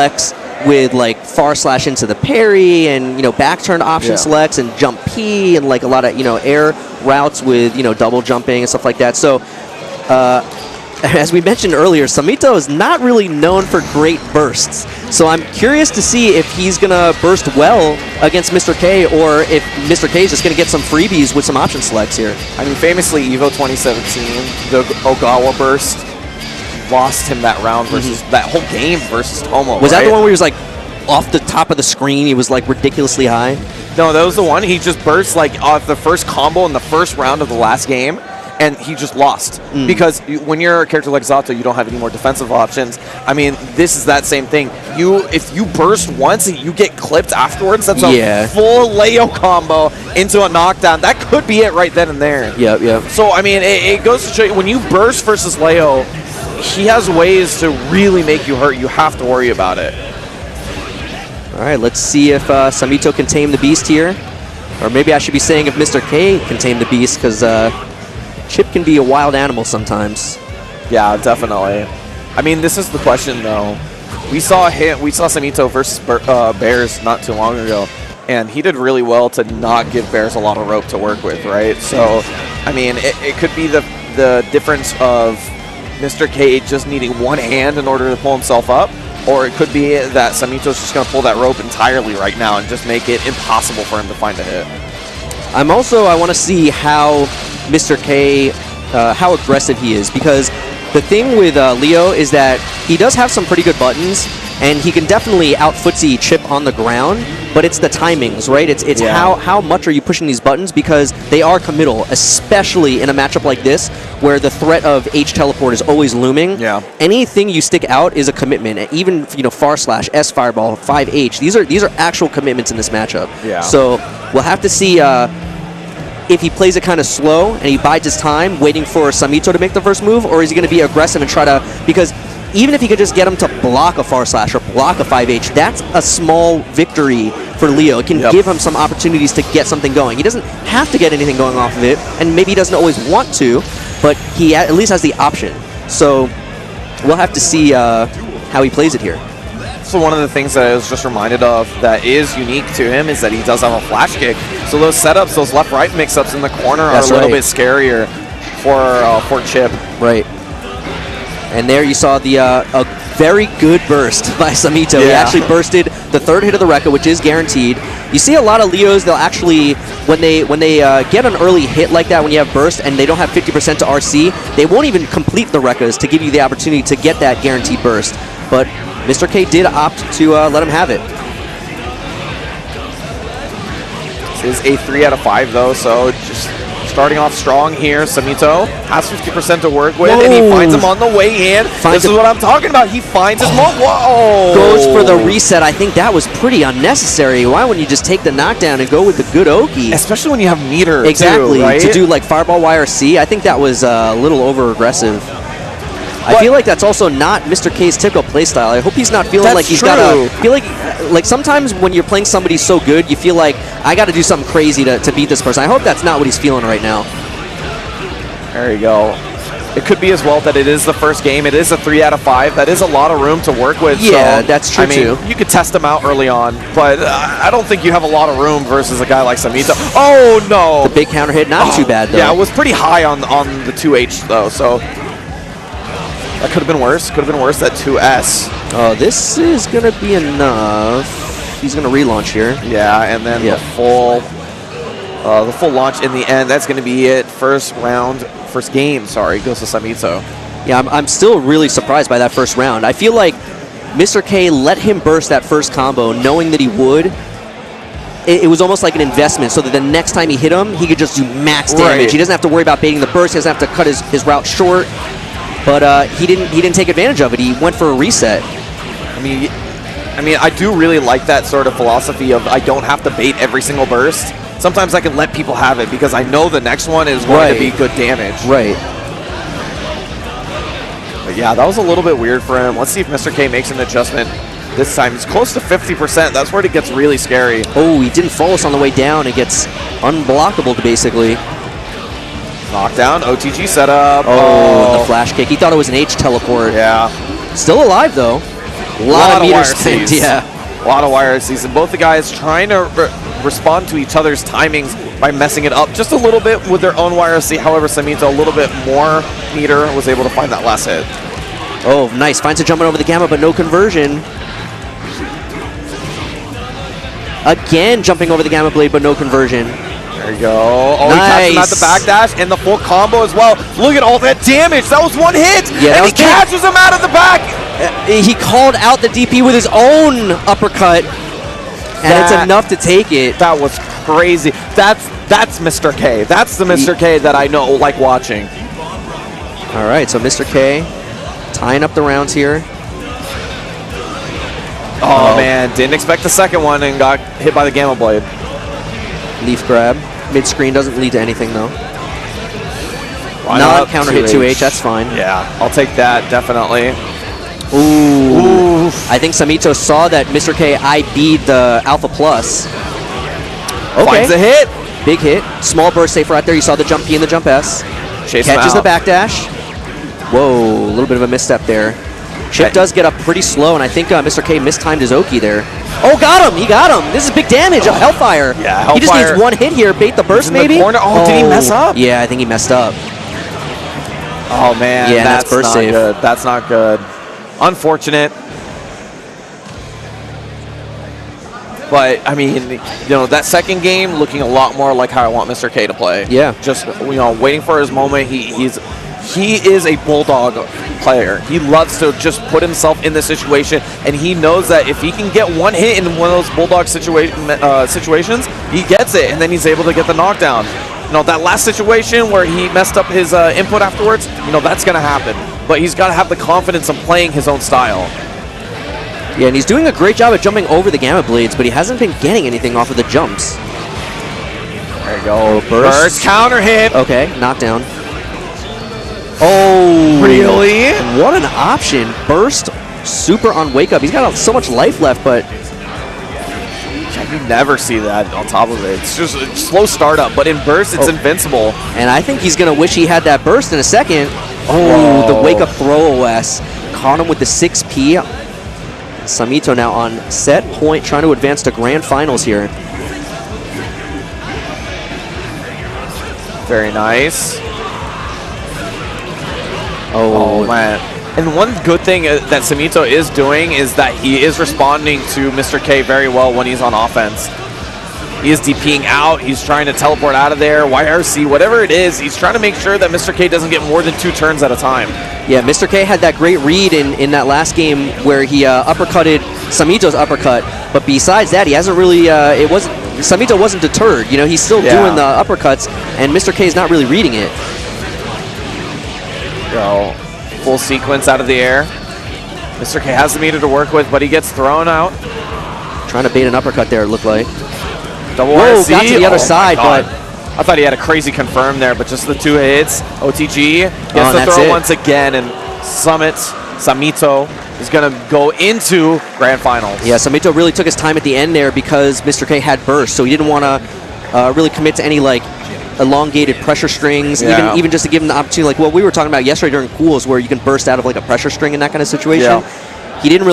selects with like far slash into the parry and back turn option selects and jump P and like a lot of air routes with double jumping and stuff like that. So as we mentioned earlier, Samito is not really known for great bursts. So I'm curious to see if he's gonna burst well against MR.K or if MR.K is just gonna get some freebies with some option selects here. I mean, famously EVO 2017, the Ogawa burst lost him that round versus that whole game versus Tomo. Was that the one where he was like off the top of the screen? He was like ridiculously high. No, that was the one. He just burst like off the first combo in the first round of the last game, and he just lost because when you're a character like Zato, you don't have any more defensive options. I mean, this is that same thing. If you burst once and you get clipped afterwards, that's a full Leo combo into a knockdown. That could be it right then and there. Yep. So I mean, it goes to show you when you burst versus Leo, he has ways to really make you hurt. You have to worry about it. All right, let's see if Samito can tame the beast here. Or maybe I should be saying if MR.K can tame the beast, because Chip can be a wild animal sometimes. Yeah, definitely. I mean, this is the question, though. We saw Samito versus Bears not too long ago, and he did really well to not give Bears a lot of rope to work with, right? So, I mean, it could be the difference of MR.K just needing one hand in order to pull himself up, or it could be that Samito's just going to pull that rope entirely right now and just make it impossible for him to find a hit. I want to see how MR.K, how aggressive he is, because the thing with Leo is that he does have some pretty good buttons, and he can definitely out-footsie Chip on the ground, but it's the timings, right? It's how much are you pushing these buttons, because they are committal, especially in a matchup like this, where the threat of H teleport is always looming. Yeah. Anything you stick out is a commitment, and even far slash, S fireball, 5H, these are actual commitments in this matchup. Yeah. So we'll have to see if he plays it kind of slow and he bides his time waiting for Samito to make the first move, or is he going to be aggressive and try to, because even if he could just get him to block a far slash or block a 5H, that's a small victory for Leo. It can give him some opportunities to get something going. He doesn't have to get anything going off of it, and maybe he doesn't always want to, but he at least has the option. So we'll have to see how he plays it here. So one of the things that I was just reminded of that is unique to him is that he does have a flash kick. So those setups, those left-right mix-ups in the corner are a little bit scarier for Chip. Right. And there you saw the a very good burst by Samito. He actually bursted the third hit of the Rekka, which is guaranteed. You see a lot of Leos, they'll actually, when they get an early hit like that, when you have burst and they don't have 50% to RC, they won't even complete the Rekkas to give you the opportunity to get that guaranteed burst. But MR.K did opt to let him have it. This is a 3 out of 5, though, so just starting off strong here. Samito has 50% to work with, and he finds him on the way in. This is what I'm talking about. He finds his moment. Whoa! Goes for the reset. I think that was pretty unnecessary. Why wouldn't you just take the knockdown and go with the good Oki? Especially when you have meter, exactly, too, right? To do like Fireball YRC, I think that was a little over-aggressive. I feel like that's also not MR.K's typical playstyle. I hope he's not feeling like he's got to feel like sometimes when you're playing somebody so good, you feel like I got to do something crazy to beat this person. I hope that's not what he's feeling right now. There you go. It could be as well that it is the first game. It is a 3 out of 5. That is a lot of room to work with. Yeah, so, that's true too. You could test him out early on, but I don't think you have a lot of room versus a guy like Samito. Oh no! The big counter hit, not too bad though. Yeah, it was pretty high on the 2H though, so. That could have been worse. Could have been worse at 2S. Oh, this is going to be enough. He's going to relaunch here. Yeah, and then the full launch in the end. That's going to be it. First game, sorry, goes to Samito. Yeah, I'm still really surprised by that first round. I feel like MR.K let him burst that first combo knowing that he would. It was almost like an investment so that the next time he hit him, he could just do max damage. He doesn't have to worry about baiting the burst. He doesn't have to cut his route short. But he didn't take advantage of it. He went for a reset. I mean, I do really like that sort of philosophy of I don't have to bait every single burst. Sometimes I can let people have it because I know the next one is going to be good damage. Right. But yeah, that was a little bit weird for him. Let's see if MR.K makes an adjustment this time. He's close to 50%. That's where it gets really scary. Oh, he didn't fall us on the way down. It gets unblockable basically. Knockdown, OTG setup. Oh, the flash kick. He thought it was an H teleport. Yeah. Still alive, though. A lot of meters spent, yeah. A lot of wire Cs, and both the guys trying to respond to each other's timings by messing it up just a little bit with their own wire C. However, Samito a little bit more meter was able to find that last hit. Oh, nice. Finds a jumping over the gamma, but no conversion. Again, jumping over the gamma blade, but no conversion. There you go. Oh, nice. He catches him at the backdash and the full combo as well. Look at all that damage. That was one hit. Yeah, and he catches him out of the back. He called out the DP with his own uppercut, and it's enough to take it. That was crazy. That's MR.K. That's the MR.K. that I know, like watching. All right, so MR.K. tying up the rounds here. Oh, man. Didn't expect the second one and got hit by the Gamma Blade. Leaf grab. Mid-screen doesn't lead to anything, though. Non-counter hit 2H, that's fine. Yeah, I'll take that, definitely. Ooh. I think Samito saw that MR.K. IB'd the Alpha Plus. Okay. Finds a hit. Big hit. Small burst safe right there. You saw the jump P and the jump S. Catches the backdash. Whoa, a little bit of a misstep there. Chip does get up pretty slow, and I think MR.K. mistimed his Oki there. Oh, got him! He got him! This is big damage. Hellfire. Yeah, Hellfire. He just needs one hit here. Bait the burst, maybe? Oh, did he mess up? Yeah, I think he messed up. Oh, man. Yeah, that's burst not save. Good. That's not good. Unfortunate. But, I mean, you know, that second game looking a lot more like how I want MR.K. to play. Yeah. Just, you know, waiting for his moment. He is a bulldog player. He loves to just put himself in the situation, and he knows that if he can get one hit in one of those bulldog situations, he gets it, and then he's able to get the knockdown. You know, that last situation where he messed up his input afterwards, you know, that's going to happen. But he's got to have the confidence of playing his own style. Yeah, and he's doing a great job at jumping over the Gamma Blades, but he hasn't been getting anything off of the jumps. There you go. Burst. Counter hit. Okay, knockdown. Oh, really? What an option. Burst, super on wake up. He's got so much life left, but you never see that on top of it. It's just a slow startup, but in burst, it's invincible. And I think he's going to wish he had that burst in a second. Oh, the wake up throw OS. Caught him with the 6P. Samito now on set point, trying to advance to grand finals here. Very nice. Oh, man. And one good thing that Samito is doing is that he is responding to MR.K. very well when he's on offense. He is DPing out. He's trying to teleport out of there. YRC, whatever it is, he's trying to make sure that MR.K. doesn't get more than 2 turns at a time. Yeah, MR.K. had that great read in that last game where he uppercutted Samito's uppercut. But besides that, he hasn't really, Samito wasn't deterred. You know, he's still doing the uppercuts, and MR.K. is not really reading it. Go. Full sequence out of the air. MR.K. has the meter to work with, but he gets thrown out. Trying to bait an uppercut there, it looked like. Double Whoa, RC. got to the other side, but I thought he had a crazy confirm there, but just the 2 hits. OTG gets the throw once again, and Samito is going to go into grand finals. Yeah, Samito really took his time at the end there because MR.K. had burst, so he didn't want to really commit to any like elongated pressure strings, even just to give him the opportunity, like what we were talking about yesterday during pools, where you can burst out of like a pressure string in that kind of situation. He didn't really